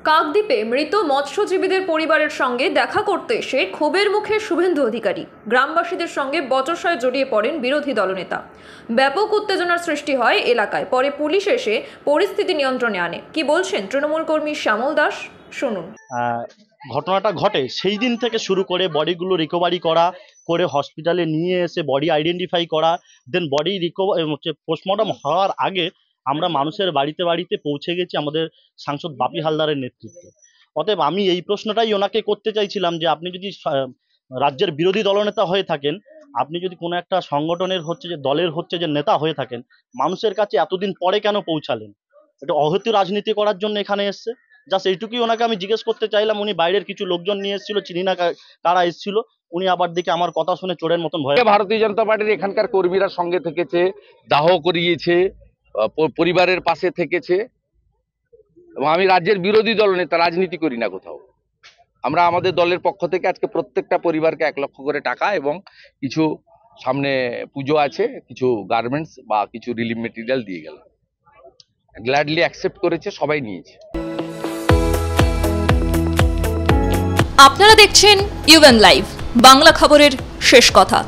কাকদ্বীপে মৃত মৎস্যজীবীদের পরিবারের সঙ্গে দেখা করতে এসে ক্ষোভের মুখে শুভেন্দু অধিকারী। গ্রামবাসীদের সঙ্গে বচসায় জড়িয়ে পড়েন বিরোধী দলনেতা। ব্যাপক উত্তেজনার সৃষ্টি হয় এলাকায়। পরে পুলিশ এসে পরিস্থিতি নিয়ন্ত্রণে আনে। কি বলছেন তৃণমূল কর্মী শ্যামল দাস, শুনুন। ঘটনাটা ঘটে সেই দিন থেকে শুরু করে বডিগুলো রিকভারি করা, করে হসপিটালে নিয়ে এসে বডি আইডেন্টিফাই করা, দেন বডি পোস্টমর্টম হওয়ার আগে আমরা মানুষের বাড়িতে বাড়িতে পৌঁছে গেছি আমাদের সাংসদ বাপি হালদারের নেতৃত্বে। অতএব আমি এই প্রশ্নটাই ওনাকে করতে চাইছিলাম যে আপনি যদি রাজ্যের বিরোধী দলনেতা হয়ে থাকেন, আপনি যদি কোনো একটা সংগঠনের দলের নেতা হয়ে থাকেন, মানুষের কাছে এতদিন পরে কেন পৌঁছালেন? এটা অহেতু রাজনীতি করার জন্য এখানে এসছে। জাস্ট এইটুকুই ওনাকে আমি জিজ্ঞেস করতে চাইলাম। উনি বাইরের কিছু লোকজন নিয়ে এসেছিল, চিনি না কারা এসেছিল, উনি আবার দেখে আমার কথা শুনে চোরের মতন ভয়। ভারতীয় জনতা পার্টির এখানকার কর্মীরা সঙ্গে থেকেছে, দাহ করিয়েছে, পরিবারের পাশে থেকেছে। এবং আমি রাজ্যের বিরোধী দল নেতা, রাজনীতি করি না কোথাও। আমরা আমাদের দলের পক্ষ থেকে আজকে প্রত্যেকটা পরিবারকে 1 লক্ষ করে টাকা এবং কিছু সামনে পুজো আছে, কিছু গার্মেন্টস বা কিছু রিলিফ মেটেরিয়াল দিয়ে গেলাম। গ্ল্যাডলি অ্যাকসেপ্ট করেছে, সবাই নিয়েছে। আপনারা দেখছেন ইউএন লাইভ, বাংলা খবরের শেষ কথা।